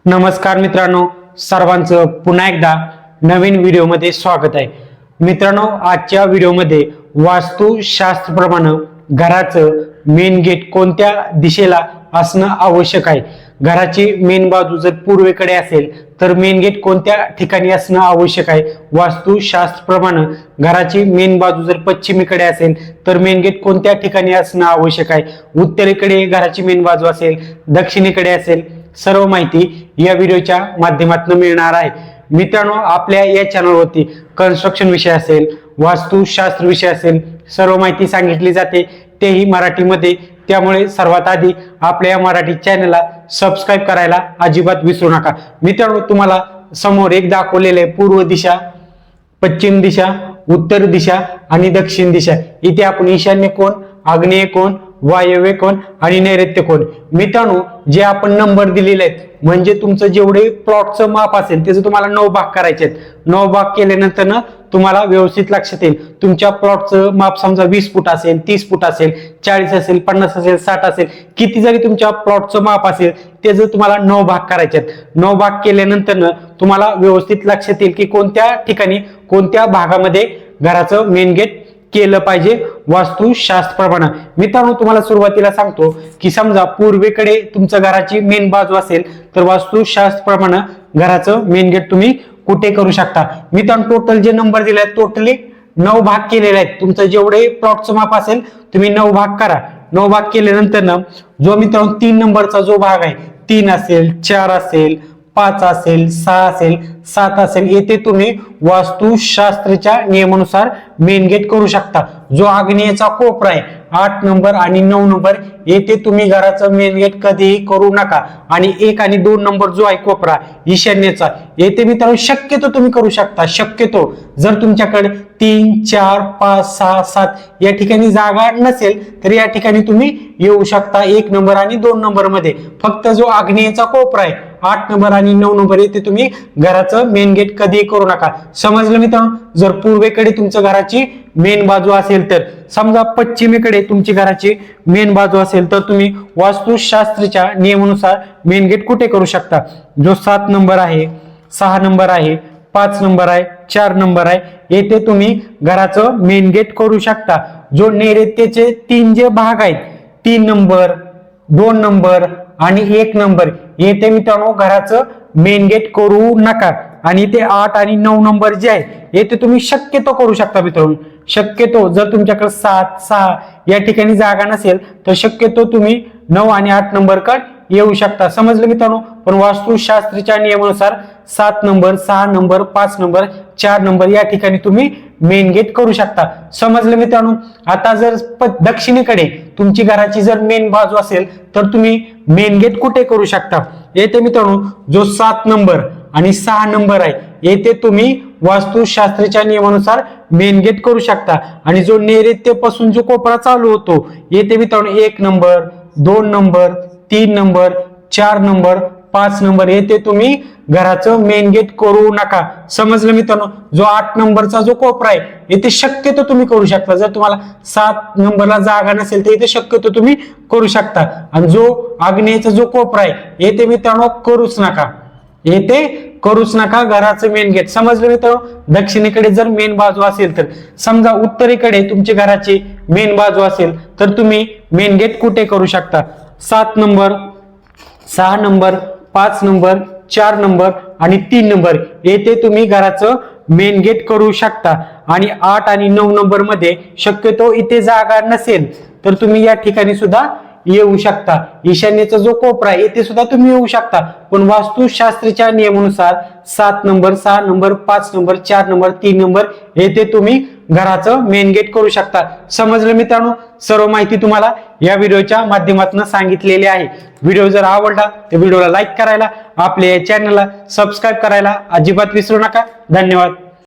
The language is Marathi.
नमस्कार मित्रांनो, सर्वांचं पुन्हा एकदा नवीन व्हिडिओमध्ये स्वागत आहे। मित्रांनो, आजच्या व्हिडिओमध्ये वास्तुशास्त्रप्रमाणे घराचं मेन गेट कोणत्या दिशेला असणं आवश्यक आहे, घराची मेन बाजू जर पूर्वेकडे असेल तर मेन गेट कोणत्या ठिकाणी असणं आवश्यक आहे, वास्तुशास्त्रप्रमाणे घराची मेन बाजू जर पश्चिमेकडे असेल तर मेन गेट कोणत्या ठिकाणी असणं आवश्यक आहे, उत्तरेकडे घराची मेन बाजू असेल, दक्षिणेकडे असेल, सर्व माहिती या व्हिडिओच्या माध्यमातून मिळणार आहे। मित्रांनो, आपल्या या चॅनलवरती कन्स्ट्रक्शन विषय असेल, वास्तुशास्त्र विषय असेल, सर्व माहिती सांगितली जाते, तेही मराठीमध्ये। त्यामुळे सर्वात आधी आपल्या या मराठी चॅनलला सबस्क्राईब करायला अजिबात विसरू नका। मित्रांनो, तुम्हाला समोर एक दाखवलेले पूर्व दिशा, पश्चिम दिशा, उत्तर दिशा आणि दक्षिण दिशा। इथे आपण ईशान्य कोण, आग्नेय कोण, वायव्य कोण आणि नैऋत्य कोण, मित्रांनो जे आपण नंबर दिलेले आहेत म्हणजे तुमचं जेवढे प्लॉटचं माप असेल त्याचं तुम्हाला 9 भाग करायचे आहेत। 9 भाग केल्यानंतर ना तुम्हाला व्यवस्थित लक्षात येईल। तुमच्या प्लॉटचं माप समजा 20 फूट असेल, 30 फूट असेल, 40 असेल, 50 असेल, 60 असेल, किती जरी तुमच्या प्लॉटचं माप असेल त्याचं तुम्हाला 9 भाग करायचे आहेत। 9 भाग केल्यानंतर ना तुम्हाला व्यवस्थित लक्षात येईल की कोणत्या ठिकाणी कोणत्या भागामध्ये घराचं मेन गेट केलं पाहिजे वास्तुशास्त्रप्रमाणे। मित्रांनो, तुम्हाला सुरुवातीला सांगतो की समजा पूर्वेकडे तुमच्या घराची मेन बाजू असेल तर वास्तुशास्त्रप्रमाणे घराचं मेन गेट तुम्ही कुठे करू शकता। मित्रांनो, टोटल जे नंबर दिले आहेत टोटली 9 भाग केलेले आहेत। तुमचं जेवढे प्लॉटचं माप असेल तुम्ही 9 भाग करा। 9 भाग केल्यानंतर ना जो मित्रांनो 3 नंबरचा जो भाग आहे, 3 असेल, 4 असेल, 5 असेल, 6 असेल, 7 असेल, येथे तुम्ही वास्तुशास्त्राच्या नियमानुसार मेन गेट करू शकता। जो आग्नेयचा कोपरा आहे 8 नंबर आणि 9 नंबर, येथे तुम्ही घराचं मेन गेट कधीही करू नका। आणि 1 आणि 2 नंबर जो आहे कोपरा ईशान्येचा, येथे मित्रांनो शक्यतो तुम्ही करू शकता। शक्यतो जर तुमच्याकडे 3, 4, 5, 6, 7 या ठिकाणी जागा नसेल तर या ठिकाणी तुम्ही येऊ शकता 1 नंबर आणि 2 नंबर मध्ये। फक्त जो आग्नेयचा कोपरा आहे 8 नंबर आणि 9 नंबर, येथे तुम्ही घराचं मेन गेट कधीही करू नका। समजलं मित्रांनो? जर पूर्वेकडे तुमच्या घराची मेन बाजू असेल तर, समजा पश्चिमेकडे तुमची घराची मेन बाजू असेल तर तुम्ही वास्तुशास्त्राच्या नियमानुसार मेन गेट कुठे करू शकता। जो 7 नंबर आहे, 6 नंबर आहे, 5 नंबर आहे, 4 नंबर आहे, येथे तुम्ही घराचं मेन गेट करू शकता। जो नैऋत्येचे 3 जे भाग आहेत, 3 नंबर, 2 नंबर आणि 1 नंबर, येथे मित्रांनो घराचं मेन गेट करू नका। आणि ते 8 आणि 9 नंबर जे आहे येथे तुम्ही शक्यतो करू शकता। मित्रांनो, शक्यतो जर तुमच्याकडे 7, 6 या ठिकाणी जागा नसेल तर शक्यतो तुम्ही 9 आणि 8 नंबर कडे येऊ शकता। समजलं मित्रांनो? पण वास्तुशास्त्राच्या नियमानुसार 7 नंबर, 6 नंबर, 5 नंबर, 4 नंबर या ठिकाणी तुम्ही मेन गेट करू शकता। समजलं मित्रांनो? आता जर दक्षिणेकडे तुमची घराची जर मेन बाजू असेल तर तुम्ही मेन गेट कुठे करू शकता। येथे मित्रांनो जो 7 नंबर आणि 6 नंबर आहे येथे तुम्ही वास्तुशास्त्राच्या नियमानुसार मेन गेट करू शकता। आणि जो नैऋत्येपासून जो कोपरा चालू होतो येथे मित्रांनो 1 number, 2 number, 3 number, 4 number, 5 number, येथे तुम्ही घराचं मेन गेट करू नका। समजलं मित्रांनो? जो 8 नंबरचा जो कोपरा आहे येथे शक्यतो तुम्ही करू शकता। जर तुम्हाला 7 नंबरला जागा नसेल तर येथे शक्यतो तुम्ही करू शकता। आणि जो आग्नेयचा जो कोपरा आहे येथे मित्रांनो करूच नका, येथे करूच नका घराचं मेन गेट। समजलं मित्रांनो? दक्षिणेकडे जर मेन बाजू असेल तर, समजा उत्तरेकडे तुमच्या घराची मेन बाजू असेल तर तुम्ही मेन गेट कुठे करू शकता। 7 नंबर, 6 नंबर, 5 नंबर, 4 नंबर आणि 3 नंबर, येथे तुम्ही घराचं मेन गेट करू शकता। आणि 8 आणि 9 नंबर मध्ये शक्यतो इथे जागा नसेल तर तुम्ही या ठिकाणी सुद्धा येऊ शकता। ईशान्येचा जो कोपरा आहे येथे सुद्धा तुम्ही येऊ शकता। पण वास्तुशास्त्राच्या नियमानुसार 7 number, 6 number, 5 number, 4 number, 3 number येथे तुम्ही घराचं मेन गेट करू शकता। समजलं मित्रांनो? सर्व माहिती तुम्हाला या व्हिडिओच्या माध्यमातून सांगितलेली आहे। व्हिडिओ जर आवडला तर व्हिडिओला लाईक करायला, आपल्या चॅनलला सबस्क्राईब करायला अजिबात विसरू नका। धन्यवाद।